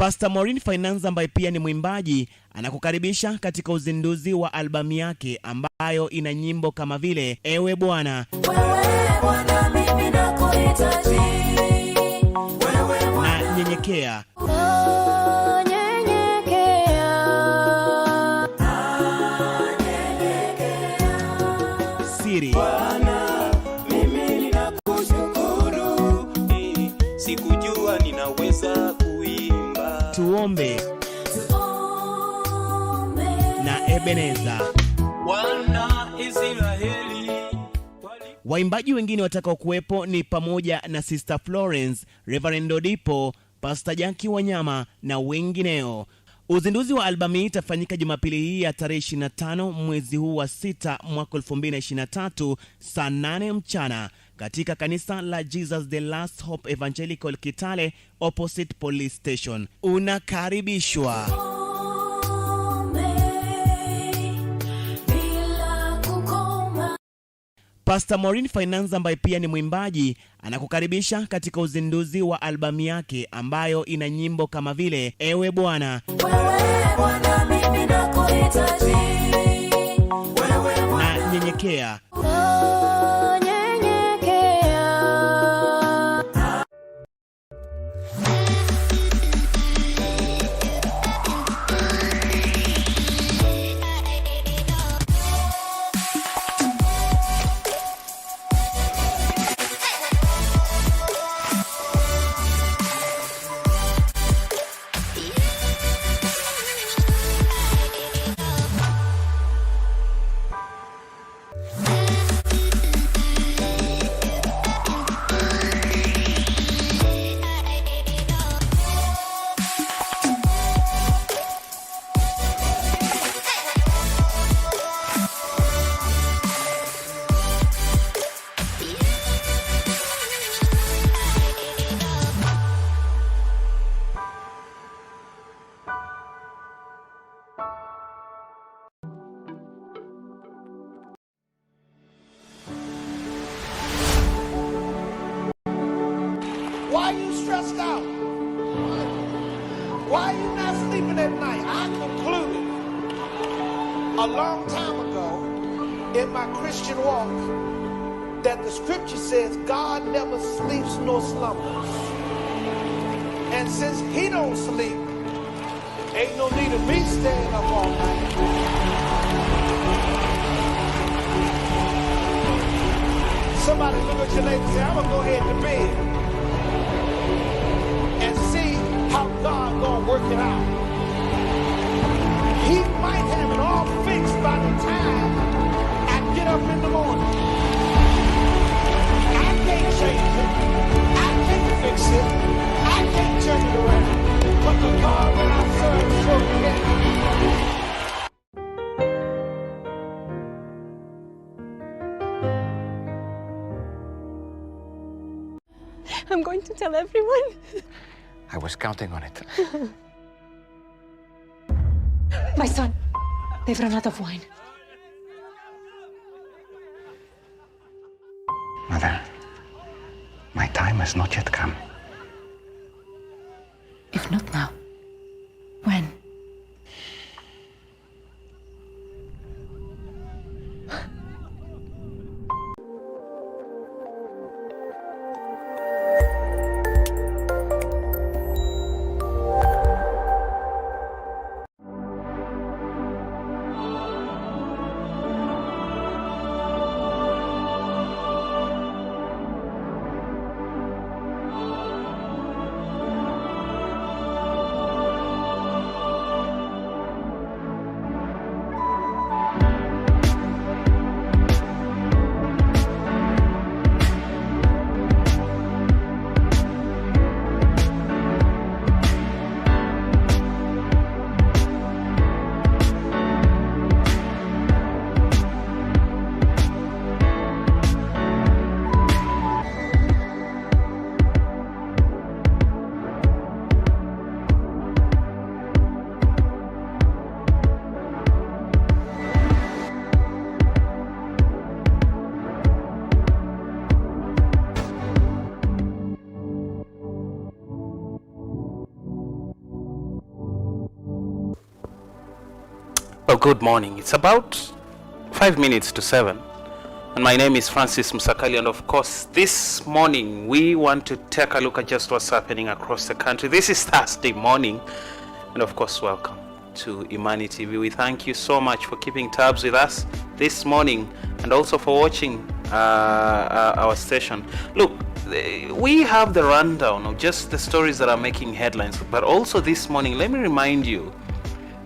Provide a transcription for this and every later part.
Pastor Maureen Finance ambaye pia ni mwimbaji anakukaribisha katika uzinduzi wa albamu yake ambayo ina nyimbo kama vile Ewe Bwana, mimi nakuhitaji, na Nyenyekea. Siri. Bwana, mimi ninakushukuru, sikujua ninaweza kuimba. Tuombe. Na Ebeneza. Bwana Israeli. Waimbaji wengine watakao kuwepo ni pamoja na Sister Florence, Reverend Odipo, Pastor Jackie Wanyama na wengineo. Uzinduzi wa albamu hii itafanyika Jumapili hii ya tarehe 25 mwezi huu wa 6 mwaka 2023 saa 8 mchana katika kanisa la Jesus the Last Hope Evangelical Kitale opposite police station. Unakaribishwa. Pastor Maureen Finance ambaye pia ni mwimbaji anakukaribisha katika uzinduzi wa albamu yake ambayo ina nyimbo kama vile Ewe Bwana, mimi nakuhitaji, na Nyenyekea. Why are you stressed out? Why are you not sleeping at night? I concluded a long time ago in my Christian walk that the scripture says God never sleeps nor slumbers. And since he don't sleep, ain't no need of me staying up all night. Somebody look at your lady and say, I'm gonna go ahead to bed and see how God gonna work it out. He might have it all fixed by the time I get up in the morning. I can't change it. I can't fix it. I can't turn it around. But the God that I serve sure can. I'm going to tell everyone. I was counting on it. My son, they've run out of wine. Mother, my time has not yet come. If not now, when? Well, good morning. It's about 5 minutes to 7. And my name is Francis MUSAKALI. And of course, this morning, we want to take a look at just what's happening across the country. This is Thursday morning. And of course, welcome to Imani TV. We thank you so much for keeping tabs with us this morning and also for watching our station. Look, we have the rundown of just the stories that are making headlines. But also this morning, let me remind you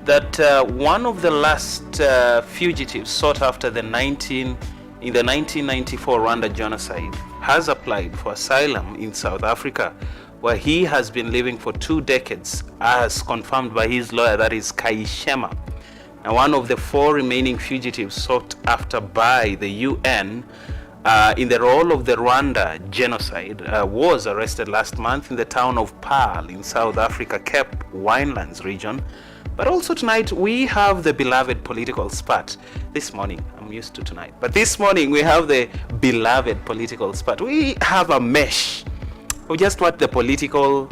that one of the last fugitives sought after in the 1994 Rwanda genocide has applied for asylum in South Africa, where he has been living for 2 decades, as confirmed by his lawyer, that is Kaishema. Now, one of the 4 remaining fugitives sought after by the UN in the role of the Rwanda genocide was arrested last month in the town of Paarl in South Africa, Cape Winelands region. But also tonight, we have the beloved political spat. This morning, I'm used to tonight, but this morning we have the beloved political spat. We have a mesh of just what the political,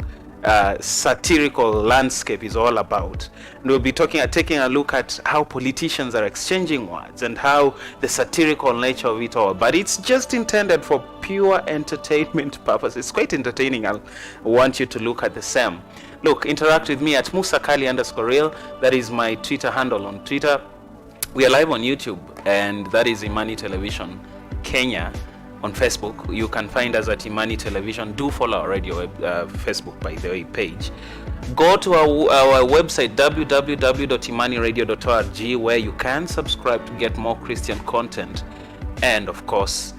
satirical landscape is all about. And we'll be taking a look at how politicians are exchanging words and how the satirical nature of it all. But it's just intended for pure entertainment purposes. It's quite entertaining. I want you to look at the same. Look, interact with me at MUSAKALI_real. That is my Twitter handle on Twitter. We are live on YouTube, and that is Imani Television Kenya. On Facebook, you can find us at Imani Television. Do follow our radio Facebook, by the way, page. Go to our website, www.imaniradio.org, where you can subscribe to get more Christian content, and of course,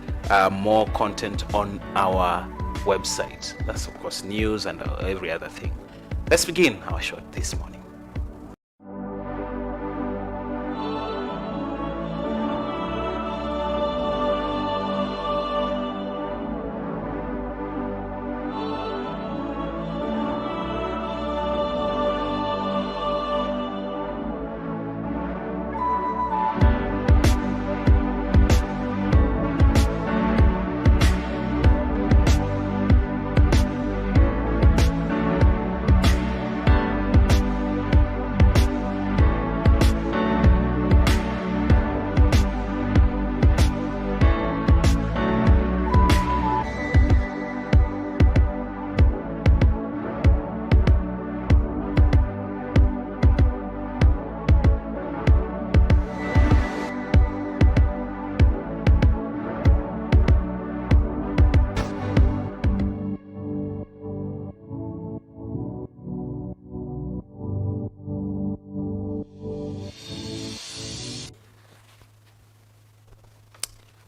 more content on our website. That's of course news and every other thing. Let's begin our show this morning.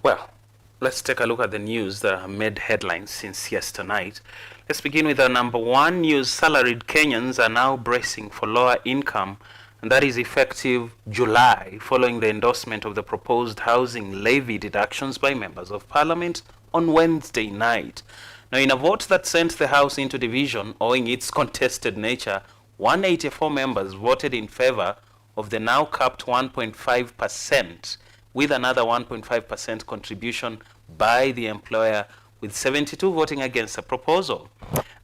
Well, let's take a look at the news that have made headlines since yesterday night. Let's begin with our number 1 news. Salaried Kenyans are now bracing for lower income, and that is effective July, following the endorsement of the proposed housing levy deductions by members of parliament on Wednesday night. Now, in a vote that sent the House into division owing its contested nature, 184 members voted in favor of the now capped 1.5%, with another 1.5% contribution by the employer, with 72 voting against the proposal.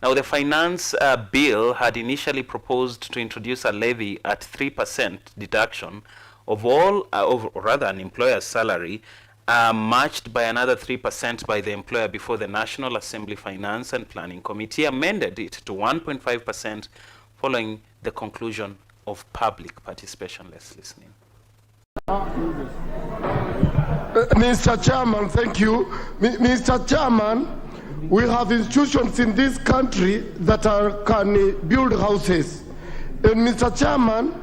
Now, the finance bill had initially proposed to introduce a levy at 3% deduction of all, an employer's salary, matched by another 3% by the employer before the National Assembly Finance and Planning Committee amended it to 1.5% following the conclusion of public participation. Let's listen in. Mr. Chairman, thank you. Mr. Chairman, we have institutions in this country that can build houses. And Mr. Chairman,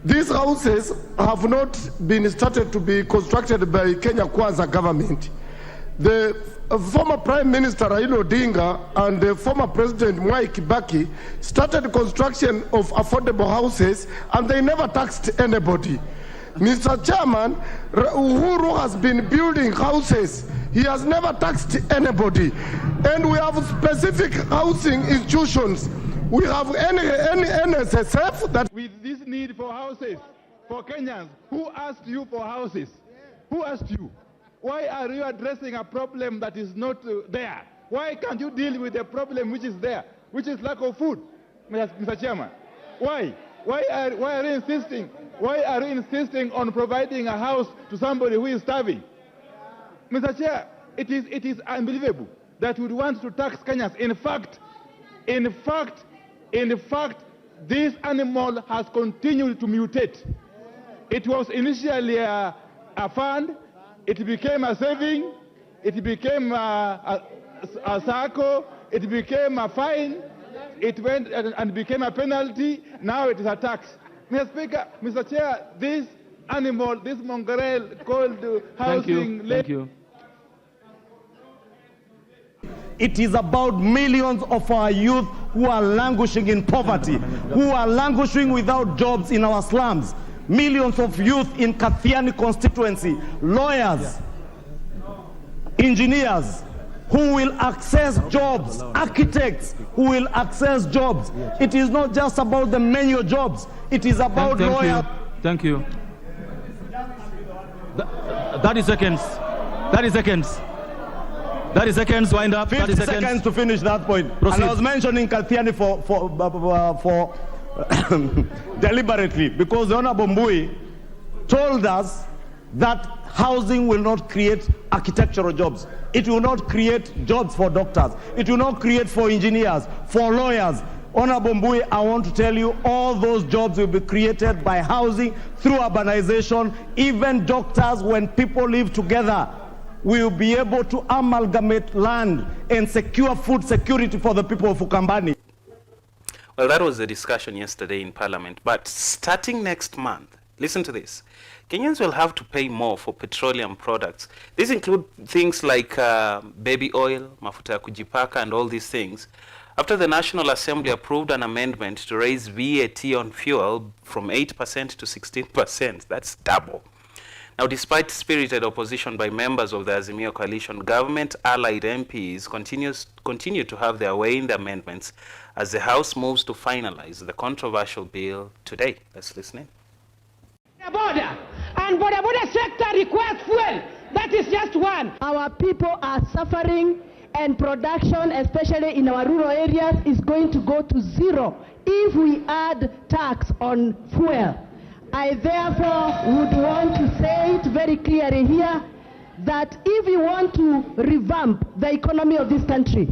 these houses have not been started to be constructed by Kenya Kwanza government. The former Prime Minister Raila Odinga and the former President Mwai Kibaki started construction of affordable houses, and they never taxed anybody. Mr. Chairman, Uhuru has been building houses. He has never taxed anybody. And we have specific housing institutions. We have NSSF that... With this need for houses, for Kenyans, who asked you for houses? Who asked you? Why are you addressing a problem that is not there? Why can't you deal with a problem which is there, which is lack of food, Mr. Chairman? Why? Why are you insisting? Why are you insisting on providing a house to somebody who is starving? Mr. Chair, it is unbelievable that we want to tax Kenyans. In fact, this animal has continued to mutate. It was initially a fund, it became a saving, it became a circle, it became a fine, it went and became a penalty, now it is a tax. Mr. Speaker, Mr. Chair, this animal, this mongrel called housing... Thank you. It is about millions of our youth who are languishing in poverty, who are languishing without jobs in our slums. Millions of youth in Kathiani constituency, lawyers, engineers, who will access jobs, architects who will access jobs. It is not just about the manual jobs. It is about lawyers. Thank you. 30 seconds. 30 seconds. 30 seconds, wind up. 50 seconds to finish that point. Proceed. And I was mentioning Kathiani for deliberately, because the Honorable Mbui told us that housing will not create architectural jobs. It will not create jobs for doctors. It will not create for engineers, for lawyers. Honorable Mbui, I want to tell you, all those jobs will be created by housing through urbanization. Even doctors, when people live together, will be able to amalgamate land and secure food security for the people of Ukambani. Well, that was the discussion yesterday in Parliament. But starting next month, listen to this. Kenyans will have to pay more for petroleum products. These include things like baby oil, mafuta ya kujipaka, and all these things. After the National Assembly approved an amendment to raise VAT on fuel from 8% to 16%, that's double. Now, despite spirited opposition by members of the Azimio coalition, government-allied MPs continue to have their way in the amendments as the House moves to finalize the controversial bill today. Let's listen in. Border and border sector requires fuel. That is just one. Our people are suffering, and production, especially in our rural areas, is going to go to zero if we add tax on fuel. I therefore would want to say it very clearly here that if we want to revamp the economy of this country,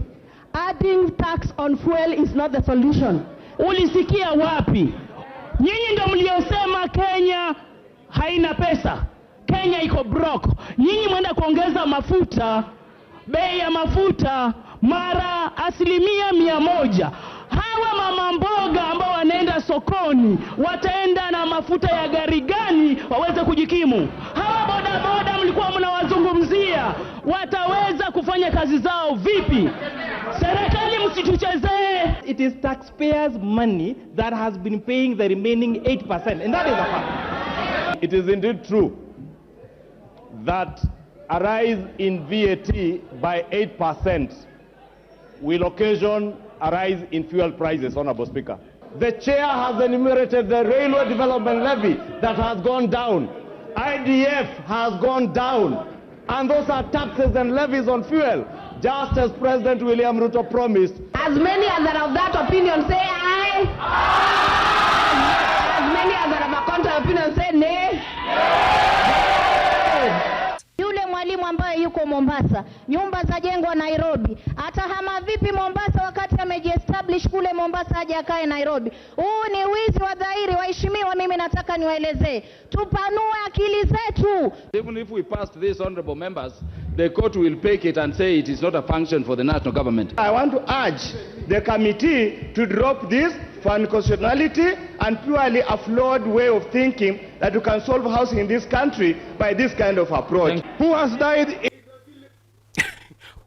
adding tax on fuel is not the solution. Ulisikia wapi? Nyinyi ndio mliosema Kenya haina pesa. Kenya iko broke. Nyinyi mwenda kuongeza mafuta, bei ya mafuta mara 100%. Hawa mama mboga ambao wanaenda sokoni wataenda na mafuta ya gari gani waweze kujikimu? Hawa bodaboda mlikuwa mnawazungumzia wataweza kufanya kazi zao vipi? Serikali msituchezee. It is taxpayers' money that has been paying the remaining 8%, and that is a fact. It is indeed true that a rise in VAT by 8% will occasion a rise in fuel prices, Honorable Speaker. The chair has enumerated the railway development levy that has gone down. IDF has gone down. And those are taxes and levies on fuel, just as President William Ruto promised. As many as are of that opinion say aye. As many as are of a counter opinion say nay. Yule mwalimu ambaye yuko Mombasa, nyumba za jengwa Nairobi, atahama vipi Mombasa wakati amejiestablish kule Mombasa aje akae Nairobi? Huu ni wizi wa dhahiri. Waheshimiwa, mimi nataka niwaelezee, tupanue akili zetu. Even if we passed this, honorable members, the court will take it and say it is not a function for the national government. I want to urge the committee to drop this for unconstitutionality and purely a flawed way of thinking that you can solve housing in this country by this kind of approach. Who has died?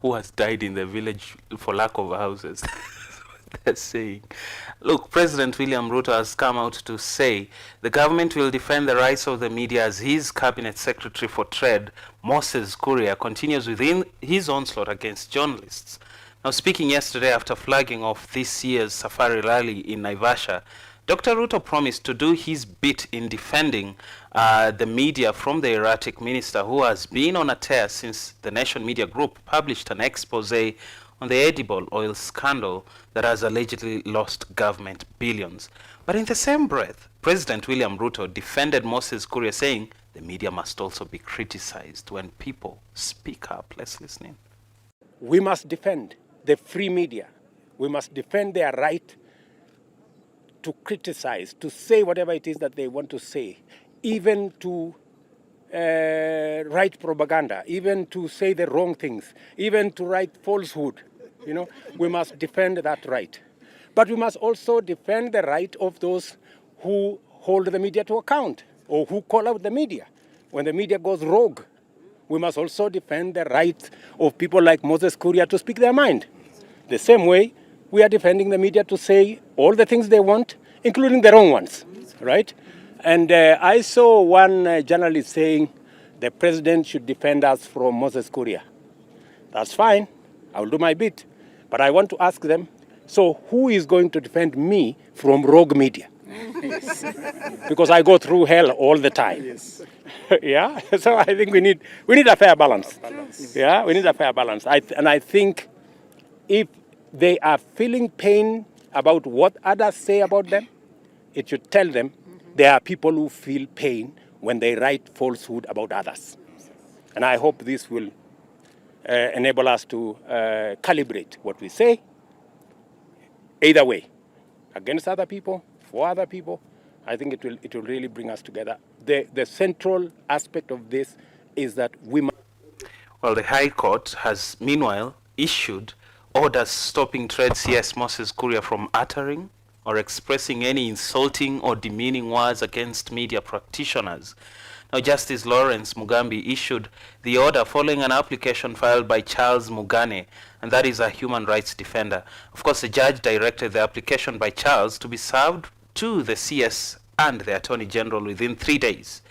Who has died in the village for lack of houses? They're saying. Look, President William Ruto has come out to say the government will defend the rights of the media as his cabinet secretary for trade, Moses Kuria, continues within his onslaught against journalists. Now, speaking yesterday after flagging off this year's safari rally in Naivasha, Dr. Ruto promised to do his bit in defending the media from the erratic minister who has been on a tear since the Nation Media Group published an expose on the edible oil scandal that has allegedly lost government billions. But in the same breath, President William Ruto defended Moses Kuria, saying the media must also be criticized when people speak up. Let's listen in. We must defend the free media. We must defend their right to criticize, to say whatever it is that they want to say, even to write propaganda, even to say the wrong things, even to write falsehood. You know, we must defend that right. But we must also defend the right of those who hold the media to account or who call out the media when the media goes rogue. We must also defend the right of people like Moses Kuria to speak their mind. The same way, we are defending the media to say all the things they want, including the wrong ones, right? And I saw one journalist saying the president should defend us from Moses Kuria. That's fine. I will do my bit. But I want to ask them, so who is going to defend me from rogue media? Because I go through hell all the time. Yes. Yeah? So I think we need a fair balance. Yeah, we need a fair balance. And I think if they are feeling pain about what others say about them, it should tell them there are people who feel pain when they write falsehood about others. And I hope this will enable us to calibrate what we say, either way, against other people, for other people. I think it will really bring us together. The central aspect of this is that we must... Well, the High Court has meanwhile issued orders stopping Trade CS Moses Kuria from uttering or expressing any insulting or demeaning words against media practitioners. Now, Justice Lawrence Mugambi issued the order following an application filed by Charles Mugane, and that is a human rights defender. Of course, the judge directed the application by Charles to be served to the CS and the Attorney General within 3 days,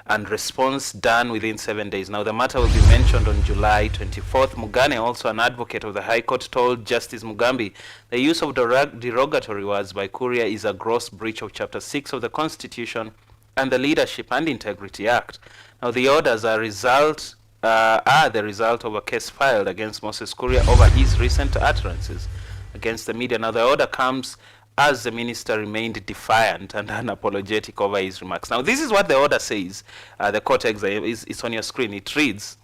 and response done within 7 days. Now, the matter will be mentioned on July 24th. Mugane, also an advocate of the High Court, told Justice Mugambi the use of derogatory words by Kuria is a gross breach of Chapter 6 of the Constitution and the Leadership and Integrity Act. Now, the orders are the result of a case filed against Moses Kuria over his recent utterances against the media. Now, the order comes as the minister remained defiant and unapologetic over his remarks. Now, this is what the order says. The court exam is on your screen. It reads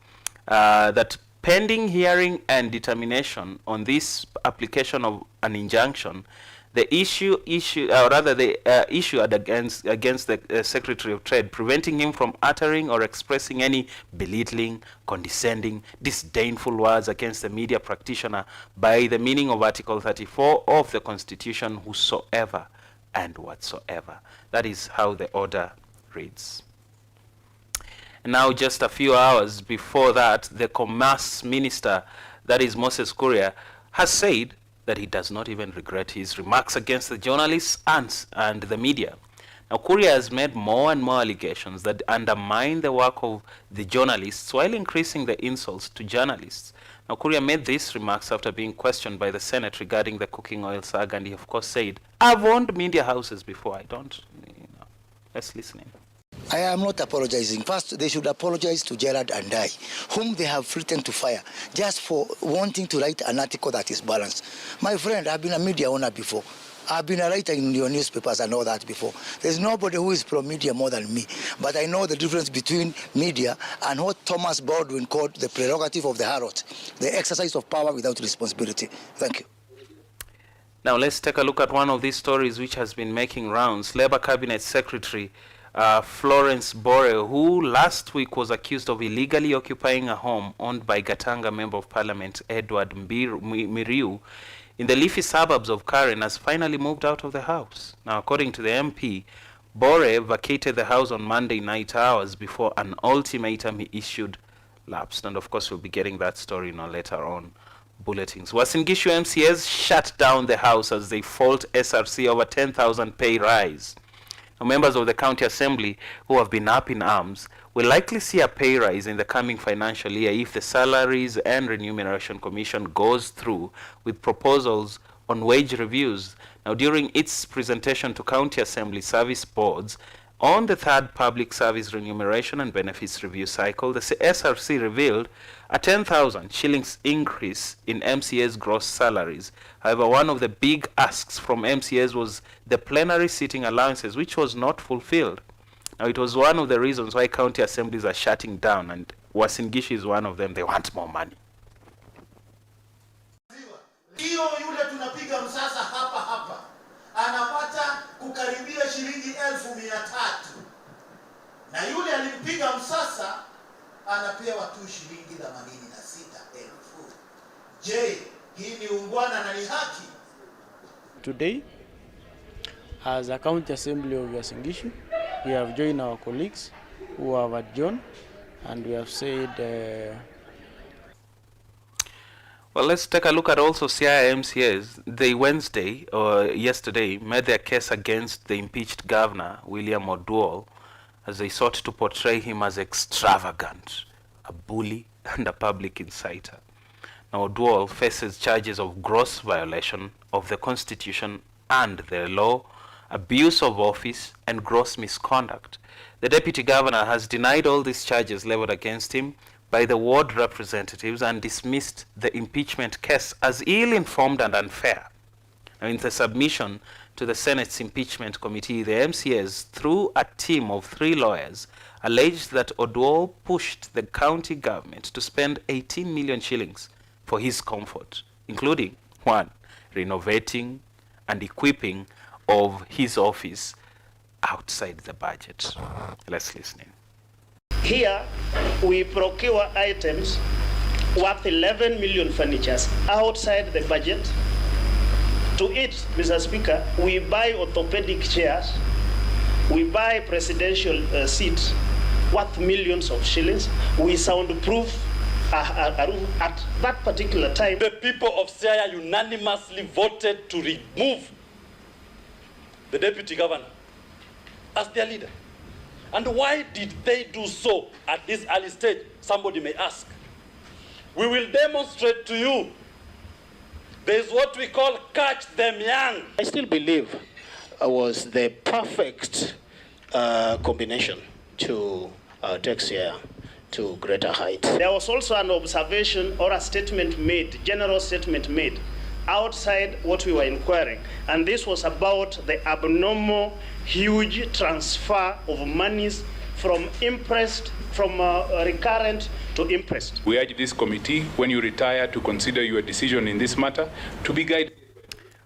that pending hearing and determination on this application of an injunction, the issue against the Secretary of Trade, preventing him from uttering or expressing any belittling, condescending, disdainful words against the media practitioner by the meaning of Article 34 of the Constitution, whosoever and whatsoever. That is how the order reads. And now, just a few hours before that, the Commerce Minister, that is Moses Kuria, has said that he does not even regret his remarks against the journalists and the media. Now, Kuria has made more and more allegations that undermine the work of the journalists while increasing the insults to journalists. Now, Kuria made these remarks after being questioned by the Senate regarding the cooking oil saga, and he, of course, said, "I've owned media houses before. I don't, Let's listen in. I am not apologizing. First, they should apologize to Gerard and I, whom they have threatened to fire, just for wanting to write an article that is balanced. My friend, I've been a media owner before. I've been a writer in your newspapers and all that before. There's nobody who is pro-media more than me. But I know the difference between media and what Thomas Baldwin called the prerogative of the harlot, the exercise of power without responsibility. Thank you. Now, let's take a look at one of these stories which has been making rounds. Labour Cabinet Secretary Florence Bore, who last week was accused of illegally occupying a home owned by Gatanga Member of Parliament Edward Miriu in the leafy suburbs of Karen, has finally moved out of the house. Now, according to the MP, Bore vacated the house on Monday night hours before an ultimatum he issued lapsed. And of course, we'll be getting that story later on bulletins. Uasin Gishu MCAs shut down the house as they fault SRC over 10,000 pay rise. Now, members of the County Assembly who have been up in arms will likely see a pay rise in the coming financial year if the Salaries and Remuneration Commission goes through with proposals on wage reviews. Now, during its presentation to county assembly service boards on the third public service remuneration and benefits review cycle, the SRC revealed a 10,000 shillings increase in MCA's gross salaries. However, one of the big asks from MCAs was the plenary sitting allowances, which was not fulfilled. Now, it was one of the reasons why county assemblies are shutting down, and Uasin Gishu is one of them. They want more money. Hiyo yule tunapiga msasa hapa anapata kukaribia shilingi 1,300, na yule alimpiga msasa anapewa tu shilingi 86,000. Je, hii ni ungwana na ni haki? Today, as a county assembly of Uasin Gishu, we have joined our colleagues who have adjourned, and we have said well, let's take a look at also Siaya MCAs. They Wednesday or yesterday made their case against the impeached governor, William Oduol, as they sought to portray him as extravagant, a bully, and a public inciter. Now, Oduol faces charges of gross violation of the Constitution and the law, abuse of office, and gross misconduct. The deputy governor has denied all these charges leveled against him by the ward representatives and dismissed the impeachment case as ill-informed and unfair. Now, in the submission to the Senate's impeachment committee, the MCAs, through a team of 3 lawyers, alleged that Oduol pushed the county government to spend 18 million shillings for his comfort, including 1, renovating and equipping of his office outside the budget. Let's listen in. Here, we procure items worth 11 million furnitures outside the budget. To it, Mr. Speaker, we buy orthopedic chairs, we buy presidential seats worth millions of shillings, we soundproof a room at that particular time. The people of Siaya unanimously voted to remove the deputy governor as their leader. And why did they do so at this early stage? Somebody may ask. We will demonstrate to you. There is what we call catch them young. I still believe was the perfect combination to take Siaya to greater height. There was also an observation or a statement made, general statement made, outside what we were inquiring, and this was about the abnormal, huge transfer of monies from recurrent to impressed. We urge this committee, when you retire, to consider your decision in this matter to be guided.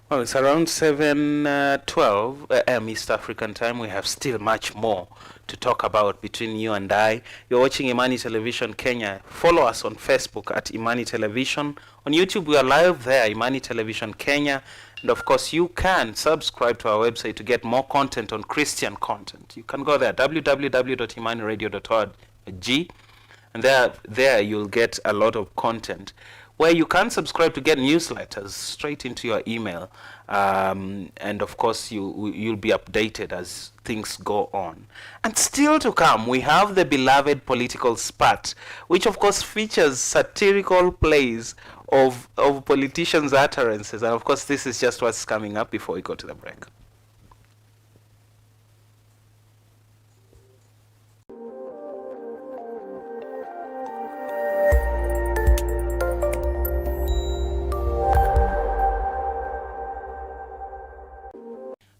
Well, it's around 7:12 a.m. East African time. We have still much more to talk about between you and I. You're watching Imani Television Kenya. Follow us on Facebook at Imani Television. On YouTube, we are live there, Imani Television Kenya. And of course, you can subscribe to our website to get more content on Christian content. You can go there, www.imaniradio.org, and there you'll get a lot of content where you can subscribe to get newsletters straight into your email. And of course, you'll be updated as things go on. And still to come, we have the beloved Political Spat, which of course features satirical plays of politicians' utterances. And of course, this is just what's coming up before we go to the break.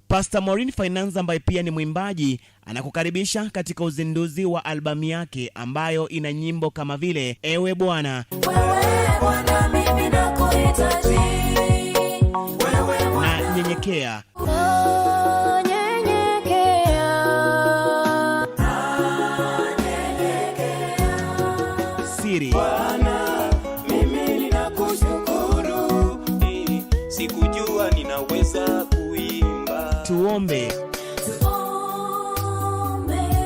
Pastor Maureen Finance ambaye pia ni mwimbaji anakukaribisha katika uzinduzi wa albamu yake ambayo ina nyimbo kama vile Ewe Bwana, mimi nakuhitaji, na Nyenyekea. Siri. Bwana, mimi ninakushukuru, sikujua ninaweza kuimba. Tuombe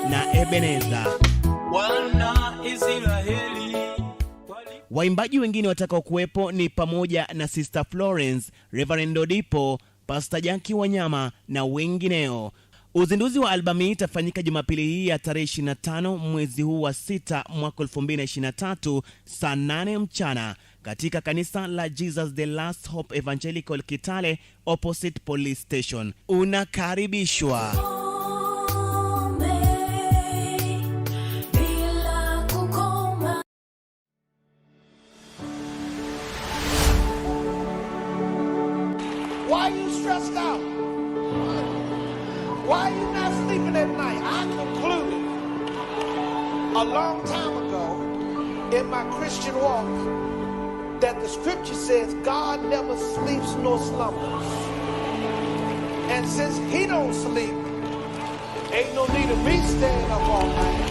na Ebeneza. Bwana Israeli. Waimbaji wengine watakao kuwepo ni pamoja na Sister Florence, Reverend Odipo, Pastor Jackie Wanyama na wengineo. Uzinduzi wa albamu hii itafanyika Jumapili hii ya tarehe 25 mwezi huu wa 6 mwaka 2023 saa 8 mchana katika kanisa la Jesus the Last Hope Evangelical Kitale opposite police station. Unakaribishwa. Why are you stressed out? Why are you not sleeping at night? I concluded a long time ago in my Christian walk that the scripture says God never sleeps nor slumbers. And since he don't sleep, ain't no need of me staying up all night.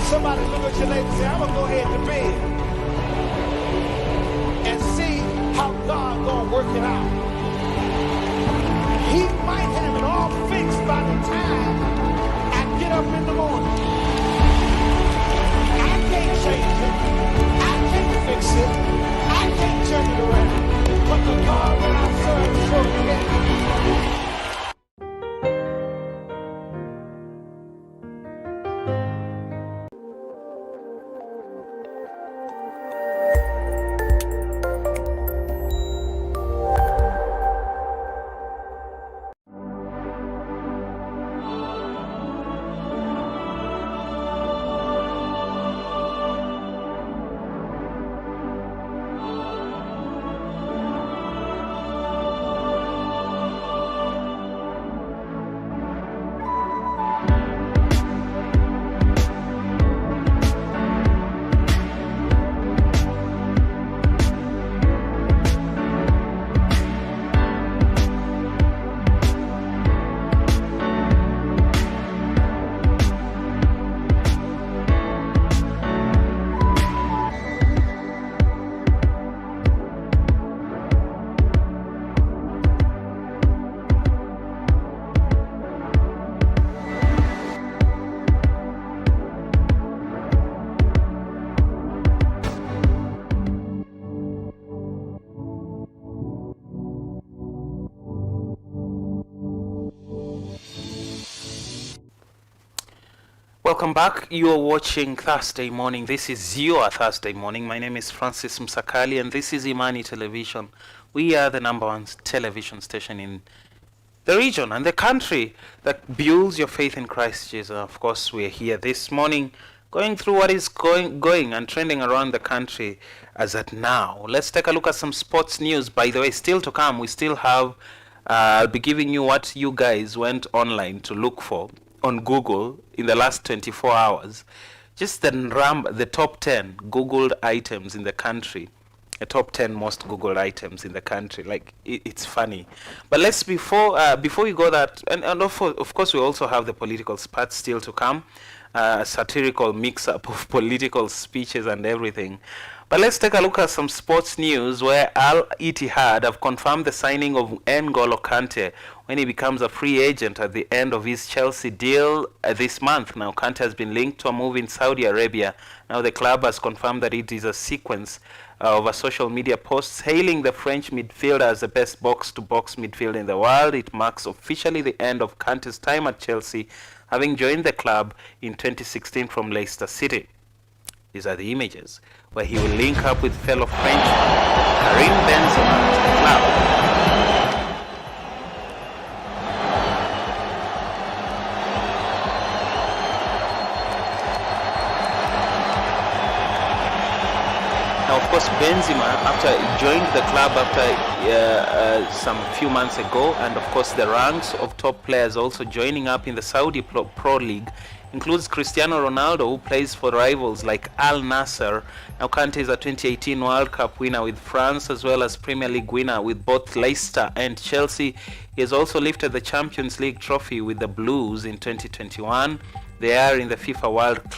Somebody look at your neighbor and say, I'm gonna go ahead to bed and see how God gonna work it out. He might have it all fixed by the time I get up in the morning. I can't change it. I can't fix it. I can't turn it around. But the God that I serve sure can. Welcome back. You're watching Thursday Morning. This is your Thursday Morning. My name is Francis MUSAKALI and this is Imani Television. We are the #1 television station in the region and the country that builds your faith in Christ Jesus. Of course, we're here this morning going through what is going and trending around the country as at now. Let's take a look at some sports news. By the way, still to come, we still have, I'll be giving you what you guys went online to look for on Google in the last 24 hours. Just the top 10 Googled items in the country. The top 10 most Googled items in the country. Like, it's funny. But let's, before we go that, and of course we also have the political spats still to come. Satirical mix-up of political speeches and everything. But let's take a look at some sports news where Al Ittihad have confirmed the signing of N'Golo Kante when he becomes a free agent at the end of his Chelsea deal this month. Now, Kante has been linked to a move in Saudi Arabia. Now, the club has confirmed that it is a sequence of a social media posts hailing the French midfielder as the best box-to-box midfielder in the world. It marks officially the end of Kante's time at Chelsea, having joined the club in 2016 from Leicester City. These are the images where he will link up with fellow Frenchman Karim Benzema at the club. Now, of course, Benzema, after he joined the club after some few months ago, and of course the ranks of top players also joining up in the Saudi Pro League includes Cristiano Ronaldo, who plays for rivals like Al Nassr. Now, Kante is a 2018 World Cup winner with France, as well as Premier League winner with both Leicester and Chelsea. He has also lifted the Champions League trophy with the Blues in 2021. They are in the FIFA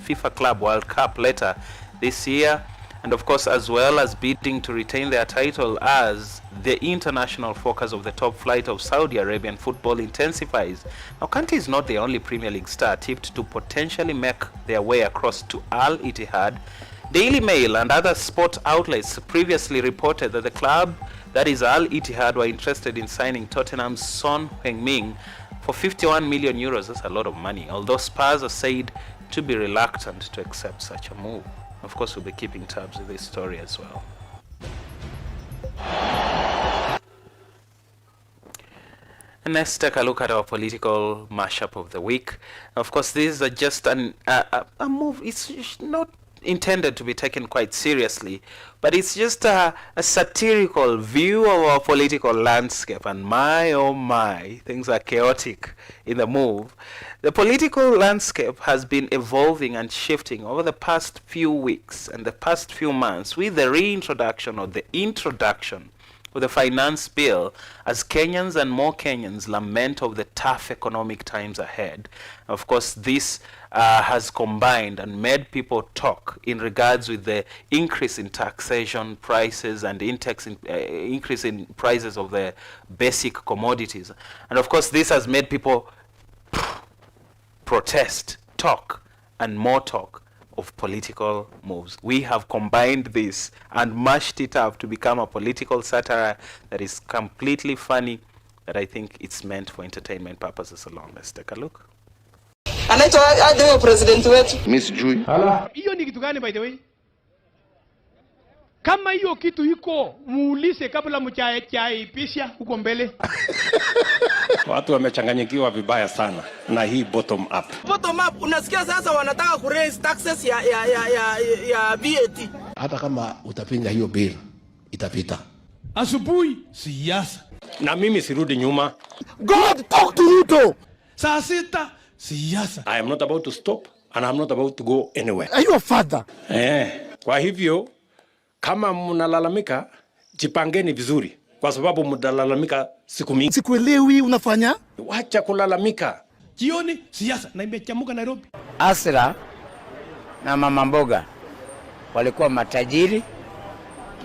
FIFA Club World Cup later this year, and of course, as well as bidding to retain their title as the international focus of the top flight of Saudi Arabian football intensifies. Now, Kante is not the only Premier League star tipped to potentially make their way across to Al Ittihad. Daily Mail and other sport outlets previously reported that the club, that is Al Ittihad, were interested in signing Tottenham's Son Heung-min For 51 million euros, that's a lot of money, although Spurs are said to be reluctant to accept such a move. Of course, we'll be keeping tabs with this story as well. And let's take a look at our political mashup of the week. Of course, these are just a move. It's not intended to be taken quite seriously, but it's just a satirical view of our political landscape. And my, oh my, things are chaotic in the move. The political landscape has been evolving and shifting over the past few weeks and the past few months with the reintroduction or the introduction with the finance bill, as Kenyans and more Kenyans lament of the tough economic times ahead. Of course, this has combined and made people talk in regards with the increase in taxation prices and increase in prices of the basic commodities. And of course, this has made people protest, talk, and more talk of political moves. We have combined this and mashed it up to become a political satire that is completely funny, that I think it's meant for entertainment purposes alone. Let's take a look. Anaitwa aje president wetu? Miss Jui. Hiyo ni kitu gani by the way? Kama hiyo kitu iko, muulize kabla mchaipisha huko mbele. Watu wamechanganyikiwa vibaya sana na hii bottom up. Bottom up, unasikia sasa wanataka ku raise taxes ya VAT. Hata kama utapinga hiyo bill itapita. Asubuhi siasa. Na mimi sirudi nyuma. God talk to Ruto. Saa sita siasa. I am not about to stop and I am not about to go anywhere. Are you a father? Kwa hivyo kama mnalalamika, jipangeni vizuri, kwa sababu mnalalamika siku mingi. Sikuelewi unafanya? Wacha kulalamika. Jioni siasa na imechamuka Nairobi. Asra na mama mboga walikuwa matajiri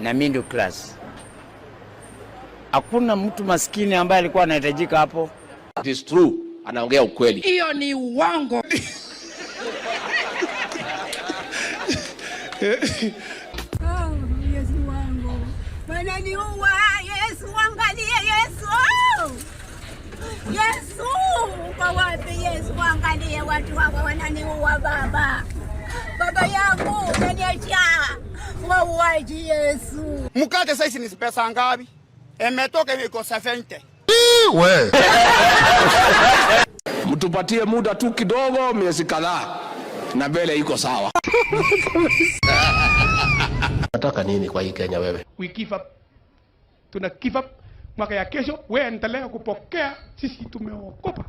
na middle class. Hakuna mtu maskini ambaye alikuwa anahitajika hapo. It is true, anaongea ukweli. Hiyo ni uongo. Wananiua, Yesu, angalie Yesu. Yesu, kwa wapi Yesu, angalie watu hawa wananiua baba. Baba yangu, unaniacha. Wauaji Yesu. Mkate sasa ni pesa ngapi? Imetoka iko 70. We. Mtupatie muda tu kidogo, miezi kadhaa na mbele iko sawa. Nataka nini kwa hii Kenya wewe? We give up. Tuna give up. Mwaka ya kesho wewe endelea kupokea, sisi tumeokopa.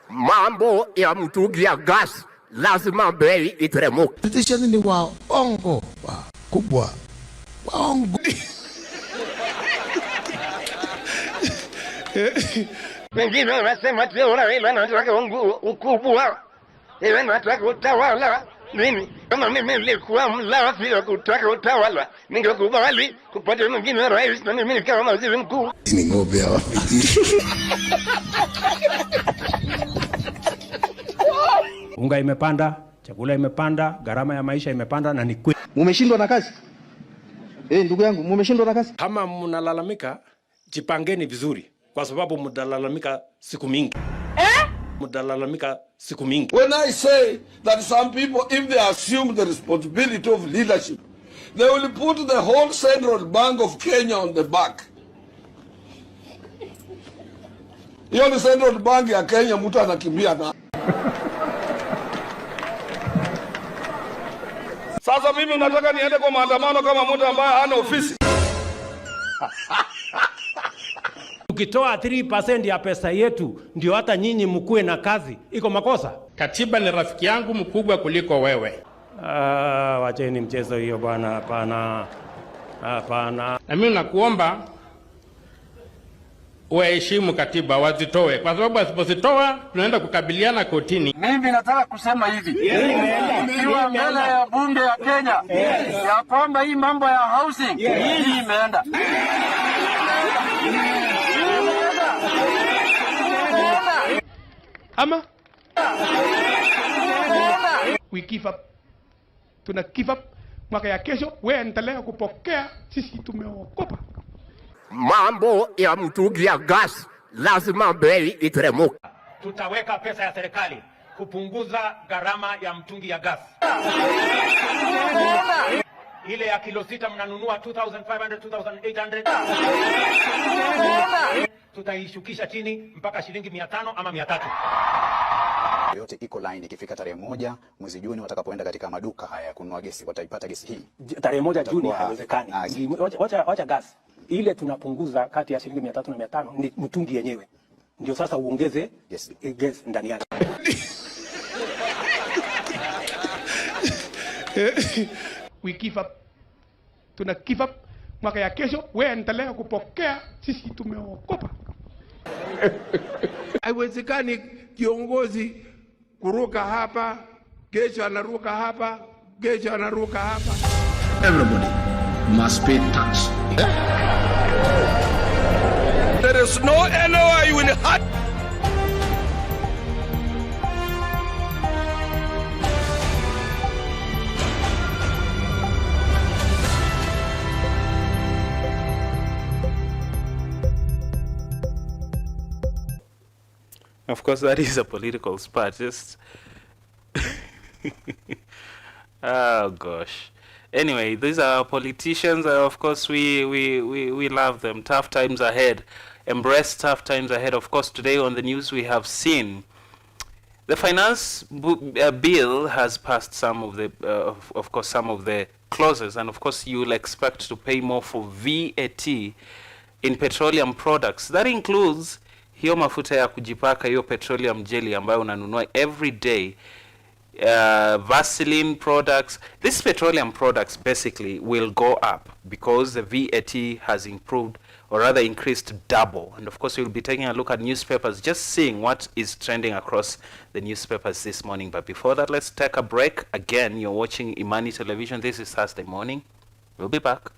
Mambo ya mtungi ya gas lazima bei iteremuke. Petition ni waongo kubwa. Waongo. Wengine wanasema tena wewe unataka ukubwa. Wewe unataka utawala. Mimi kama mimi nilikuwa mlafi wa kutaka utawala, ningekubali kupata mwingine rais na mimi kama waziri mkuu. Ni ng'ombe hawa. Unga imepanda, chakula imepanda, gharama ya maisha imepanda na ni kweli. Mumeshindwa na kazi? Ndugu yangu, mumeshindwa na kazi? Kama mnalalamika, jipangeni vizuri, kwa sababu mnalalamika siku mingi. Mnalalamika siku mingi. When I say that some people, if they assume the responsibility of leadership, they will put the whole Central Bank of Kenya on the back. Hiyo ni Central Bank ya Kenya, mtu anakimbia na. Sasa mimi nataka niende kwa maandamano kama mtu ambaye hana ofisi. Ukitoa 3% ya pesa yetu ndio hata nyinyi mkue na kazi, iko makosa? Katiba ni rafiki yangu mkubwa kuliko wewe. Wacheni mchezo hiyo bwana, hapana. Hapana. Na mimi nakuomba waheshimu katiba, wazitoe, kwa sababu wasipozitoa tunaenda kukabiliana kotini. Mimi nataka kusema hivi. Ikiwa mbele ya bunge ya Kenya ya kwamba hii mambo ya housing hii imeenda. Ama we give up. Tuna give up. Mwaka ya kesho wewe endelea kupokea, sisi tumeokopa. Mambo ya mtungi ya gas lazima bei iteremuke. tutaweka pesa ya serikali kupunguza gharama ya mtungi ya gas. Ile ya kilo 6 mnanunua 2500, 2800. Tutaishukisha chini mpaka shilingi 500 ama 300. Yote iko line. Ikifika tarehe 1 mwezi Juni watakapoenda katika maduka haya kununua gesi, wataipata gesi hii. Tarehe 1 Juni haiwezekani. Wacha gas. Ile tunapunguza kati ya shilingi 300 na 500 ni mtungi yenyewe. Ndio sasa uongeze gas ndani yake. We give up. Tuna give up. Mwaka ya kesho wewe endelea kupokea, sisi tumeokopa. Haiwezekani kiongozi kuruka hapa, kesho anaruka hapa, kesho anaruka hapa. Everybody must pay tax. There is no anywhere you will hide. Of course, that is a political spot. Just oh gosh. Anyway, these are politicians. Of course, we love them. Tough times ahead. Embrace tough times ahead. Of course, today on the news we have seen the finance bill has passed some of the, of course, some of the clauses, and of course, you will expect to pay more for VAT in petroleum products. That includes hiyo mafuta ya kujipaka, hiyo petroleum jelly ambayo unanunua every day, Vaseline products. These petroleum products basically will go up because the VAT has improved, or rather increased double. And of course, we'll be taking a look at newspapers, just seeing what is trending across the newspapers this morning. But before that, let's take a break. Again, you're watching Imani Television. This is Thursday morning. We'll be back.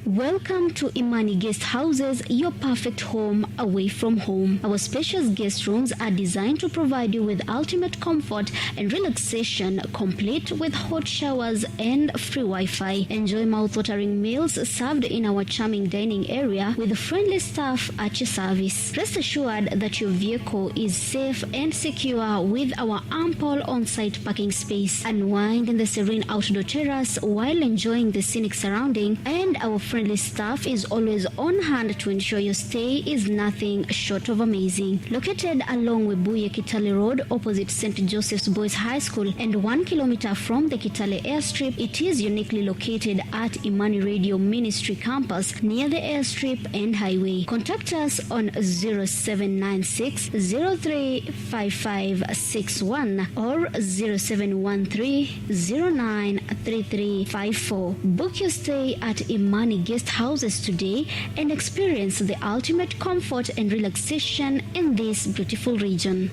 Welcome to Imani Guest Houses, your perfect home away from home. Our spacious guest rooms are designed to provide you with ultimate comfort and relaxation, complete with hot showers and free Wi-Fi. Enjoy mouth-watering meals served in our charming dining area with friendly staff at your service. Rest assured that your vehicle is safe and secure with our ample on-site parking space. Unwind in the serene outdoor terrace while enjoying the scenic surrounding, and our friendly staff is always on hand to ensure your stay is nothing short of amazing. Located along Webuye Kitale Road opposite St. Joseph's Boys High School and 1 kilometer from the Kitale Airstrip, it is uniquely located at Imani Radio Ministry Campus near the airstrip and highway. Contact us on 0796 035561 or 0713 093354. Book your stay at Imani Guest Houses today and experience the ultimate comfort and relaxation in this beautiful region.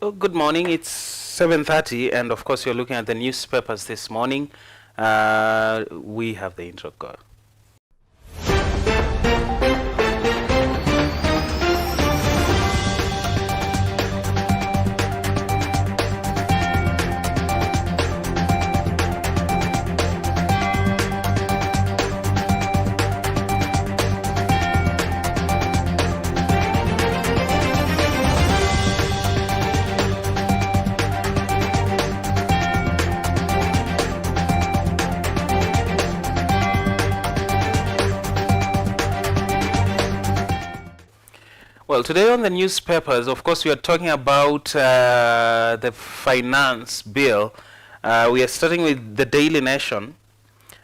Oh, good morning. It's 7:30, and of course, you're looking at the newspapers this morning. We have the intro. Go. Well, today on the newspapers, of course, we are talking about the finance bill. We are starting with the Daily Nation.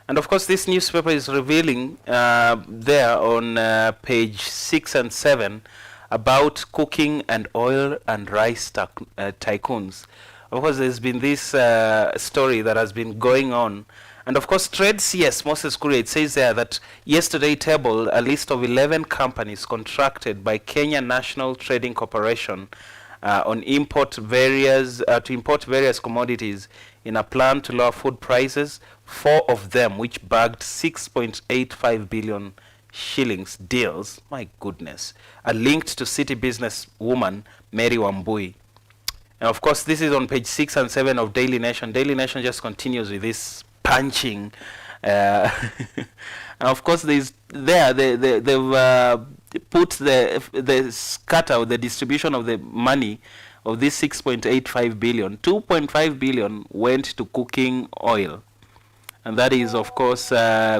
And of course, this newspaper is revealing there on page 6 and 7 about cooking and oil and rice tycoons. Of course, there's been this story that has been going on. And of course, Trade CS, Moses Kuria, it says there that yesterday tabled a list of 11 companies contracted by Kenya National Trading Corporation on to import various commodities in a plan to lower food prices. 4 of them, which bagged 6.85 billion shillings deals, my goodness, are linked to city businesswoman Mary Wambui. And of course, this is on page 6 and 7 of Daily Nation. Daily Nation just continues with this punching. And of course, they've put the scatter, the distribution of the money of this 6.85 billion. 2.5 billion went to cooking oil. And that is, of course,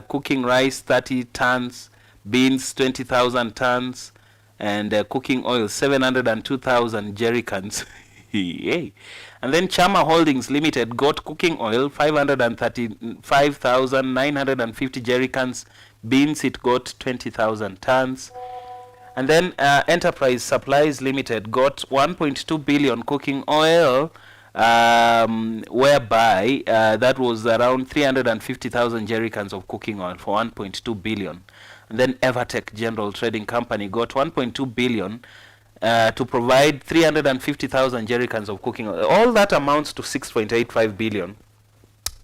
cooking rice, 30 tons, beans, 20,000 tons, and cooking oil, 702,000 jerry cans. Yay. And then Chama Holdings Limited got cooking oil, 535,950 jerry cans. Beans, it got 20,000 tons. And then Enterprise Supplies Limited got 1.2 billion cooking oil, whereby that was around 350,000 jerry cans of cooking oil for 1.2 billion. And then Evertech General Trading Company got 1.2 billion to provide 350,000 jerry cans of cooking oil. All that amounts to 6.85 billion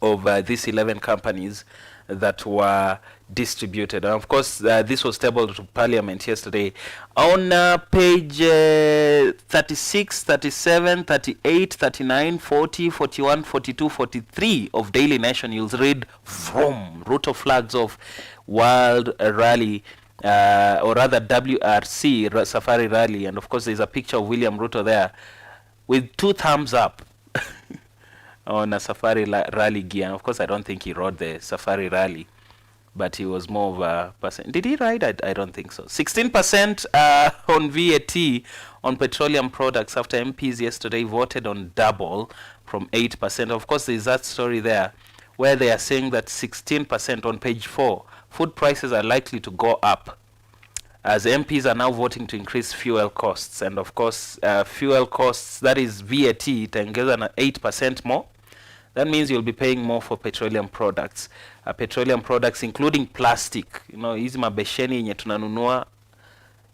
of these 11 companies that were distributed. And of course, this was tabled to Parliament yesterday. On page 36, 37, 38, 39, 40, 41, 42, 43 of Daily Nation, you'll read from Ruto flags of World Rally, or rather WRC Safari Rally. And of course, there's a picture of William Ruto there with 2 thumbs up on a Safari Rally gear. And of course, I don't think he rode the Safari Rally, but he was more of a person. Did he ride? I don't think so. 16% on VAT on petroleum products after MPs yesterday voted on double from 8%. Of course, there's that story there where they are saying that 16% on page 4, food prices are likely to go up as MPs are now voting to increase fuel costs. And of course, fuel costs, that is VAT, itaongeza 8% more. That means you'll be paying more for petroleum products. Petroleum products including plastic, hizi mabesheni yenye tunanunua,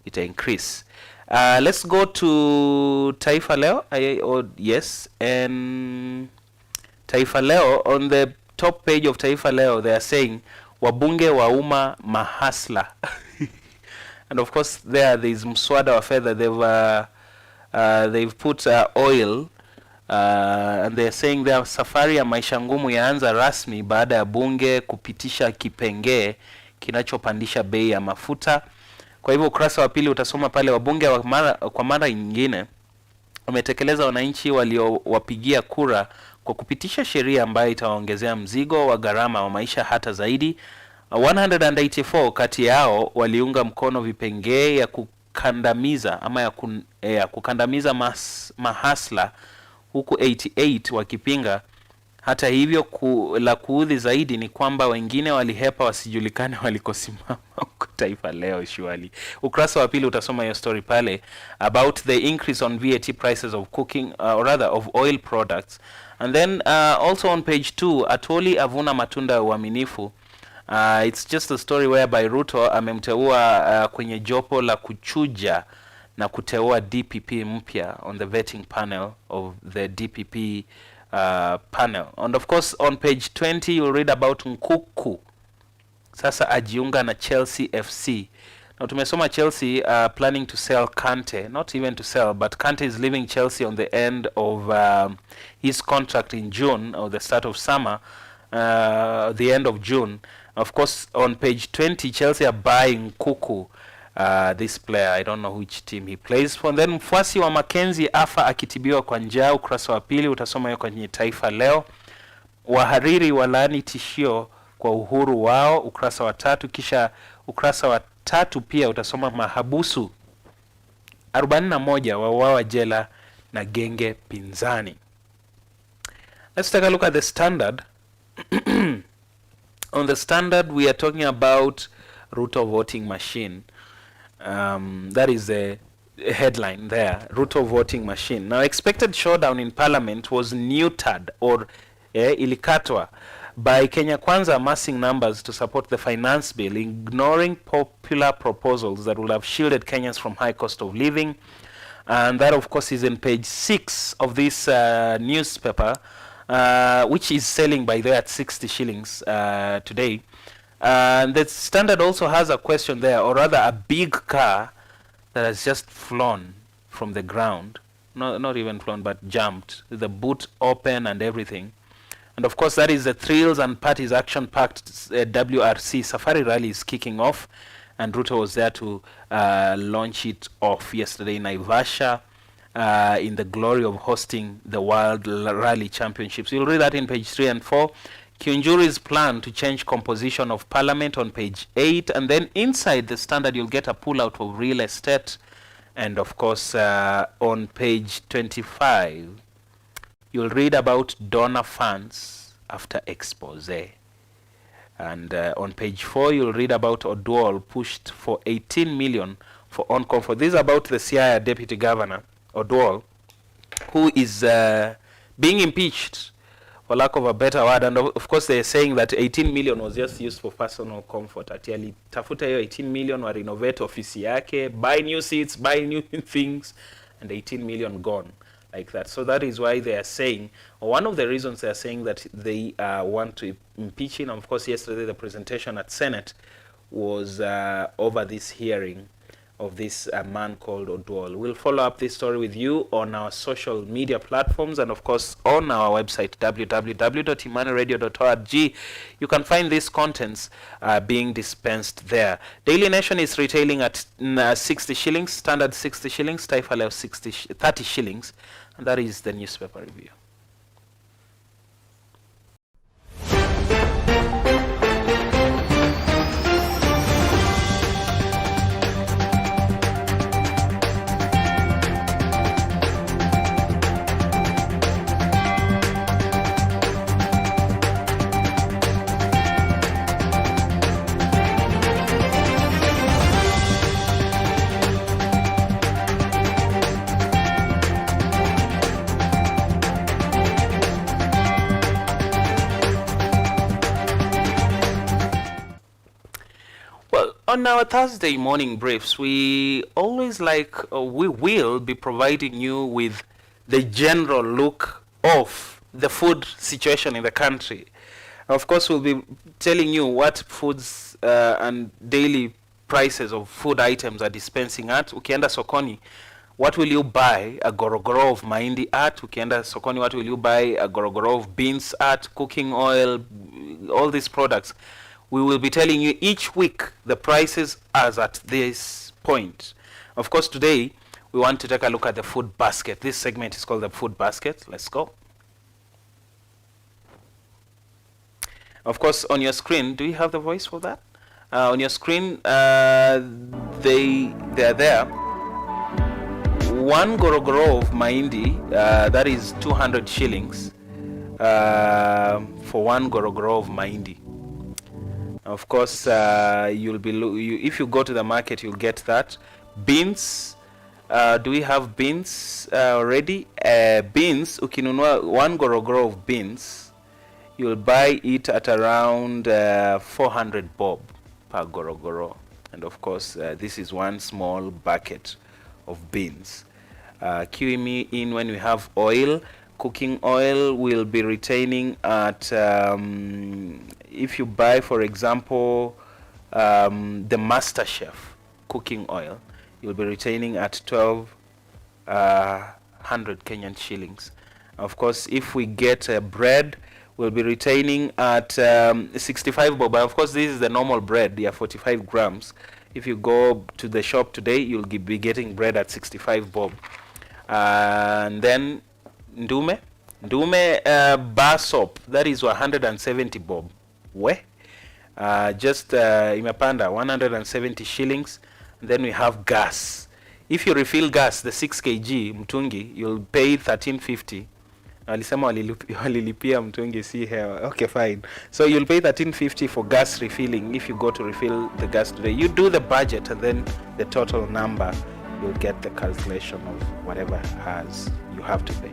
ita increase. Let's go to Taifa Leo. Yes, and Taifa Leo, on the top page of Taifa Leo, they are saying wabunge wauma mahasla. And of course, there's mswada wa fedha. They've put oil, and they're saying their safari ya maisha ngumu yaanza rasmi baada ya bunge kupitisha kipengee kinachopandisha bei ya mafuta. Kwa hivyo ukurasa wa pili utasoma pale, wabunge kwa mara nyingine wametekeleza wananchi waliowapigia kura kwa kupitisha sheria ambayo itawaongezea mzigo wa gharama wa maisha hata zaidi. 184 kati yao waliunga mkono vipengee ya kukandamiza ama ya kukandamiza mahasla, huku 88 wakipinga. Hata hivyo, la kuudhi zaidi ni kwamba wengine walihepa wasijulikane walikosimama. Taifa Leo shwali. Ukurasa wa pili utasoma hiyo story pale about the increase on VAT prices of cooking, or rather of oil products. And then also on page 2, Atoli avuna matunda ya uaminifu. It's just a story whereby Ruto amemteua kwenye jopo la kuchuja na kuteua DPP mpya on the vetting panel of the DPP panel. And of course on page 20 you'll read about Nkuku sasa ajiunga na Chelsea FC. Now tumesoma Chelsea planning to sell Kante, not even to sell, but Kante is leaving Chelsea on the end of his contract in June, or the start of summer, the end of June. Of course, on page 20, Chelsea are buying Kuku, this player. I don't know which team he plays for. Then mfuasi wa Mackenzie afa akitibiwa kwa njaa, ukurasa wa pili, utasoma hiyo kwenye Taifa Leo. Wahariri walaani tishio kwa uhuru wao, ukurasa wa 3, kisha ukurasa wa 3 pia utasoma mahabusu 41 wauawa jela na genge pinzani. Let's take a look at the Standard. On the Standard we are talking about Ruto voting machine. That is the headline there, Ruto voting machine. Now expected showdown in parliament was neutered or ilikatwa by Kenya Kwanza amassing numbers to support the finance bill, ignoring popular proposals that would have shielded Kenyans from high cost of living. And that of course is in page 6 of this newspaper, which is selling by there at 60 shillings today. And the Standard also has a question there, or rather a big car that has just flown from the ground. Not even flown, but jumped, the boot open and everything. And of course that is the Thrills and Parties action-packed WRC Safari Rally is kicking off, and Ruto was there to launch it off yesterday in Naivasha, in the glory of hosting the World Rally Championships. You'll read that in page 3 and 4. Kiunjuri's plan to change composition of parliament on page 8, and then inside the Standard you'll get a pullout of real estate, and of course on page 25 you'll read about donor funds after expose. And on page 4 you'll read about Oduol pushed for 18 million for on-comfort. This is about the Siaya deputy governor Oduol, who is being impeached, for lack of a better word. And of course they're saying that 18 million was just used for personal comfort. Ati alitafuta hiyo 18 million wa renovate office yake, buy new seats, buy new things, and 18 million gone like that. So that is why they are saying, or one of the reasons they are saying that they want to impeach him. Of course yesterday the presentation at Senate was over this hearing of this man called Oduol. We'll follow up this story with you on our social media platforms, and of course on our website www.imaniradio.org. You can find these contents being dispensed there. Daily Nation is retailing at 60 shillings, Standard 60 shillings, Taifa Leo 30 shillings, and that is the newspaper review. On our Thursday morning briefs, we always we will be providing you with the general look of the food situation in the country. Of course, we'll be telling you what foods and daily prices of food items are dispensing at. Ukienda sokoni, what will you buy a gorogoro of mahindi at? Ukienda sokoni, what will you buy a gorogoro of beans at? Cooking oil, all these products. We will be telling you each week the prices as at this point. Of course, today we want to take a look at the food basket. This segment is called the food basket. Let's go. Of course, on your screen, do you have the voice for that? On your screen, they're there. One gorogoro of mahindi, that is 200 shillings for one gorogoro of mahindi. Of course, you'll be if you go to the market, you'll get that. Beans, do we have beans already? Beans, ukinunua one gorogoro of beans, you'll buy it at around 400 bob per gorogoro. And of course, this is one small bucket of beans. QE in when we have oil, cooking oil will be retaining at, if you buy, for example, the Master Chef cooking oil, you'll be retaining at 1,200 Kenyan shillings. Of course, if we get bread, we'll be retaining at 65 bob. Of course, this is the normal bread, 45 grams. If you go to the shop today, you'll be getting bread at 65 bob. And then ndume bar soap, that is 170 bob. Just imepanda 170 shillings. And then we have gas. If you refill gas, the 6 kg mtungi, you'll pay 1350. Walisema walilipia mtungi si hewa. Okay, fine. So you'll pay 1350 for gas refilling if you go to refill the gas today. You do the budget and then the total number, you'll get the calculation of whatever you have to pay.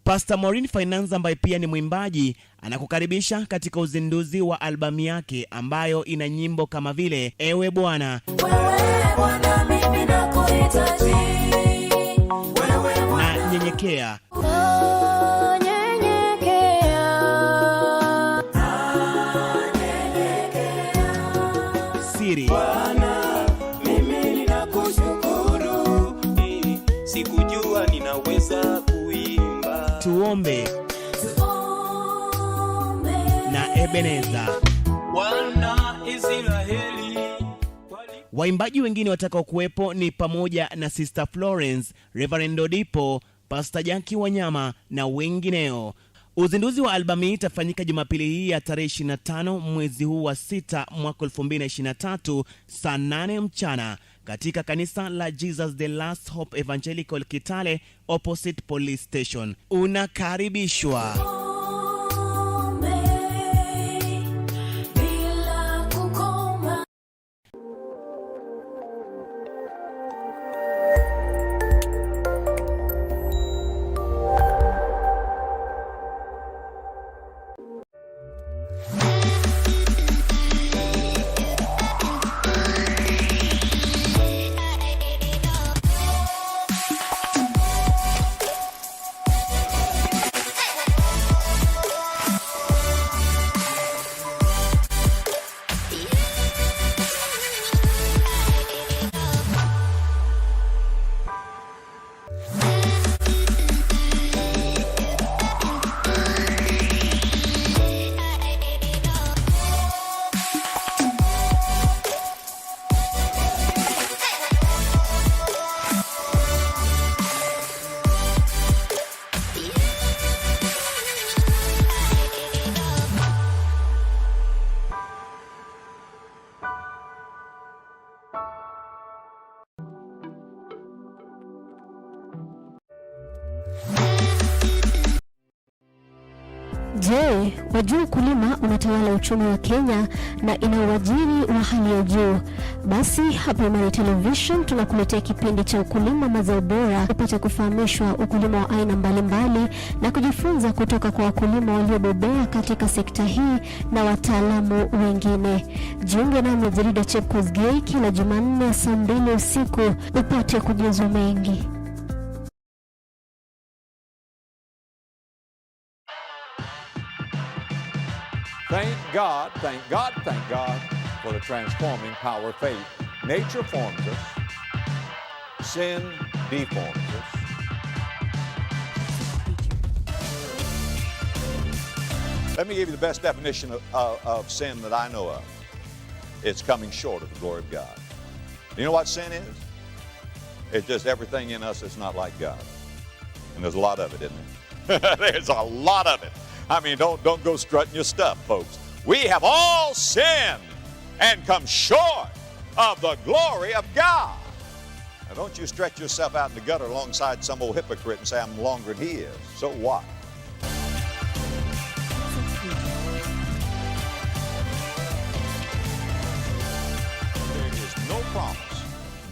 Pastor Maureen Finance ambaye pia ni mwimbaji anakukaribisha katika uzinduzi wa albamu yake ambayo ina nyimbo kama vile Ewe Bwana, mimi nakuhitaji, na Nyenyekea. Siri. Bwana, mimi ninakushukuru, sikujua ninaweza kuimba. Tuombe. Na Ebeneza. Wana Israeli. Waimbaji wengine watakao kuwepo ni pamoja na Sister Florence, Reverend Odipo, Pastor Jackie Wanyama na wengineo. Uzinduzi wa albamu hii itafanyika Jumapili hii ya tarehe 25 mwezi huu wa 6 mwaka 2023 saa 8 mchana katika kanisa la Jesus the Last Hope Evangelical Kitale opposite police station. Unakaribishwa. Je, wajua ukulima unatawala uchumi wa Kenya na ina uajiri wa hali ya juu? Basi hapa Imani Television tunakuletea kipindi cha ukulima mazao bora, upate kufahamishwa ukulima wa aina mbalimbali na kujifunza kutoka kwa wakulima waliobobea katika sekta hii na wataalamu wengine. Jiunge nami Jarida Chepkosgei kila Jumanne saa 2 usiku upate kujuzwa mengi. Thank God, thank God, thank God for the transforming power of faith. Nature forms us, sin deforms us. Let me give you the best definition of sin that I know of. It's coming short of the glory of God. You know what sin is? It's just everything in us that's not like God. And there's a lot of it, isn't there? There's a lot of it. I mean, don't go strutting your stuff, folks. We have all sinned and come short of the glory of God. Now, don't you stretch yourself out in the gutter alongside some old hypocrite and say, I'm longer than he is. So what? There is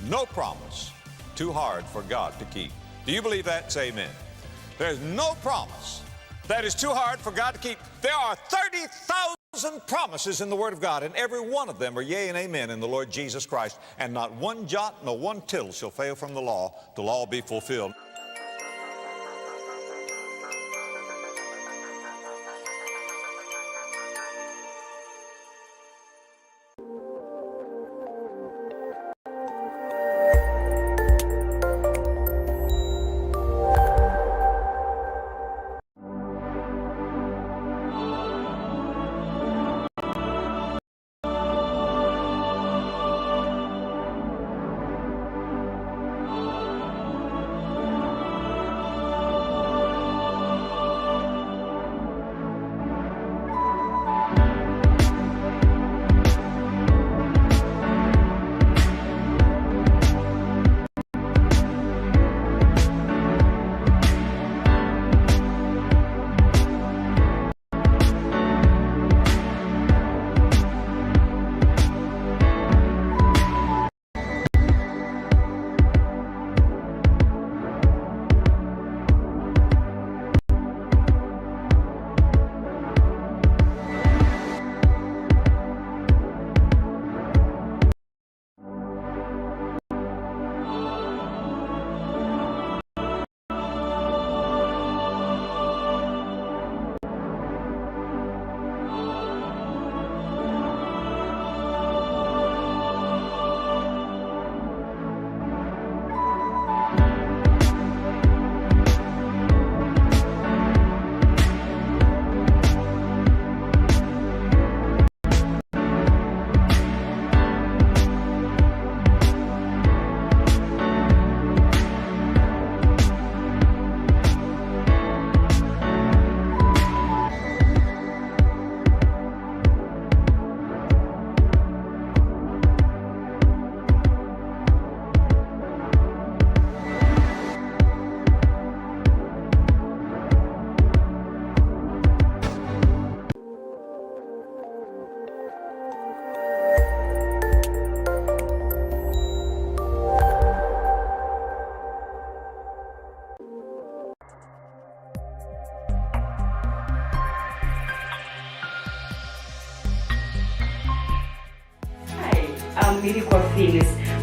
no promise too hard for God to keep. Do you believe that? Say amen. There's no promise that is too hard for God to keep. There are 30,000 promises in the Word of God, and every one of them are yea and amen in the Lord Jesus Christ. And not one jot nor one tittle shall fail from the law till all be fulfilled.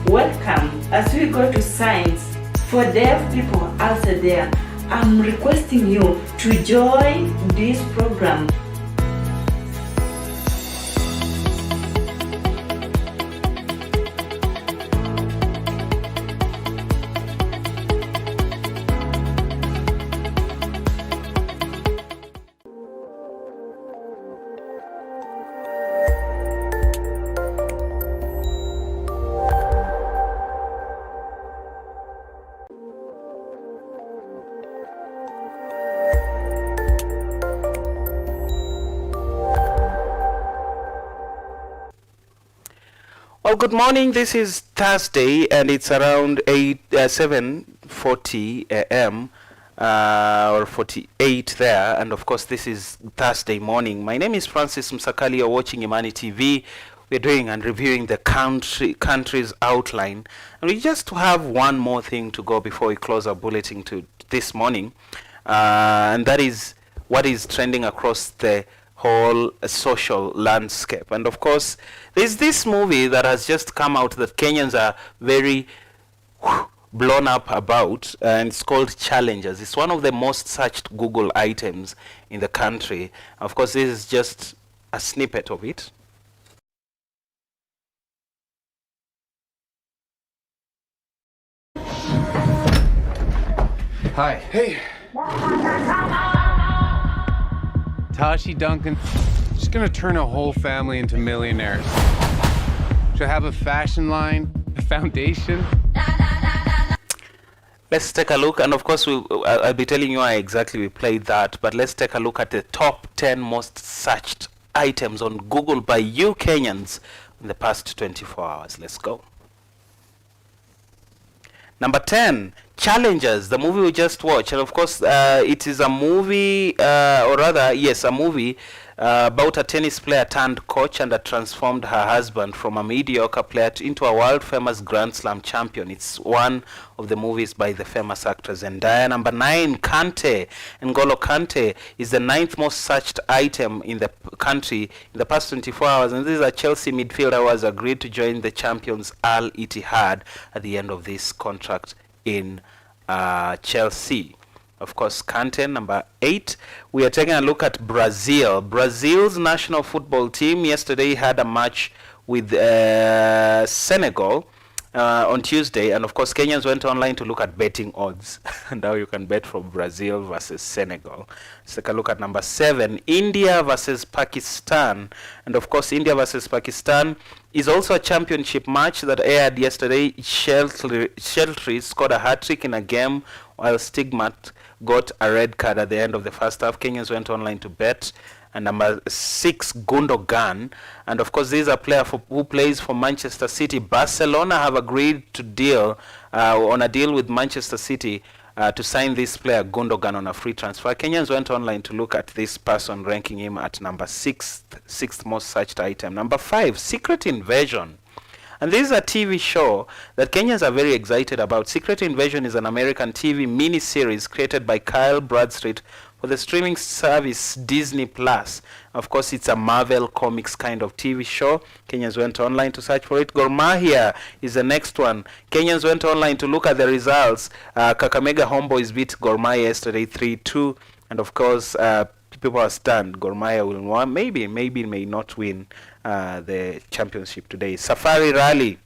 Welcome as we go to science. For deaf people out there, I'm requesting you to join this program. Well, good morning. This is Thursday, and it's around 7:40 a.m. Or 48 there, and of course this is Thursday morning. My name is Francis MUSAKALI. You're watching Imani TV. We're doing and reviewing the country's outline, and we just have one more thing to go before we close our bulletin to this morning, and that is what is trending across the whole social landscape. And of course, there's this movie that has just come out that Kenyans are very blown up about, and it's called Challengers. It's one of the most searched Google items in the country. Of course, this is just a snippet of it. Hi. Hey. Tashi Duncan. She's gonna turn a whole family into millionaires. She'll have a fashion line, a foundation. Let's take a look, and of course I'll be telling you how exactly we played that, but let's take a look at the top 10 most searched items on Google by you Kenyans in the past 24 hours. Let's go. Number 10, Challengers, the movie we just watched. And of course, it is a movie, or rather, yes, a movie about a tennis player turned coach and transformed her husband from a mediocre player into a world-famous Grand Slam champion. It's one of the movies by the famous actress Zendaya. Number 9, Kante. N'Golo Kante is the 9th most searched item in the country in the past 24 hours. And this is a Chelsea midfielder who has agreed to join the champions Al Ittihad at the end of this contract in Chelsea. Of course, Kante. Number 8, we are taking a look at Brazil. Brazil's national football team yesterday had a match with Senegal on Tuesday, and of course Kenyans went online to look at betting odds. And now you can bet from Brazil versus Senegal. Let's take a look at number 7, India versus Pakistan. And of course India versus Pakistan is also a championship match that aired yesterday. Sheltry scored a hat-trick in a game, while Stigmat got a red card at the end of the first half. Kenyans went online to bet. And number 6, Gundogan. And of course, this is a player who plays for Manchester City. Barcelona have agreed to deal on a deal with Manchester City to sign this player Gundogan on a free transfer. Kenyans went online to look at this person, ranking him at number 6th most searched item. Number 5, Secret Invasion. And this is a TV show that Kenyans are very excited about. Secret Invasion is an American TV mini-series created by Kyle Bradstreet for the streaming service Disney Plus. Of course, it's a Marvel Comics kind of TV show. Kenyans went online to search for it. Gor Mahia is the next one. Kenyans went online to look at the results. Kakamega Homeboys beat Gor Mahia yesterday 3-2. And of course, people are stunned. Gor Mahia will win. Maybe may not win the championship today. Safari Rally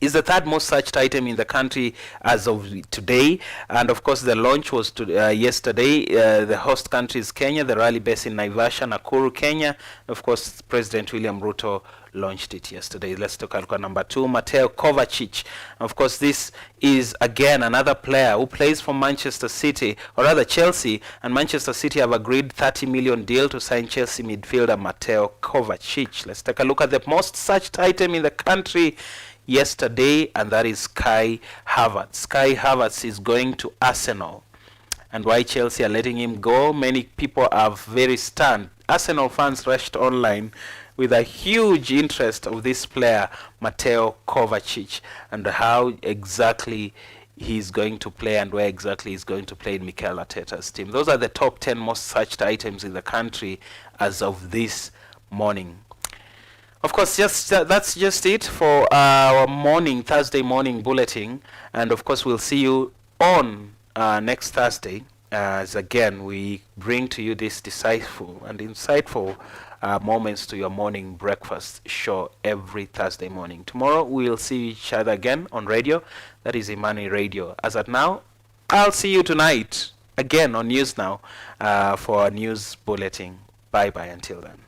is the 3rd most searched item in the country as of today. And of course, the launch was yesterday. The host country is Kenya. The rally based in Naivasha, Nakuru, Kenya. Of course, President William Ruto launched it yesterday. Let's talk about number 2, Mateo Kovacic. Of course, this is again another player who plays for Manchester City, or rather Chelsea, and Manchester City have agreed 30 million deal to sign Chelsea midfielder Mateo Kovacic. Let's take a look at the most searched item in the country yesterday, and that is Kai Havertz. Kai Havertz is going to Arsenal. And why Chelsea are letting him go? Many people are very stunned. Arsenal fans rushed online with a huge interest of this player, Mateo Kovacic, and how exactly he's going to play and where exactly he's going to play in Mikel Arteta's team. Those are the top 10 most searched items in the country as of this morning. Of course, that's just it for our Thursday morning bulletin. And of course, we'll see you on next Thursday, as again we bring to you this decisive and insightful moments to your morning breakfast show every Thursday morning. Tomorrow we'll see each other again on radio. That is Imani Radio. As at now, I'll see you tonight again on News Now for a news bulletin. Bye bye until then.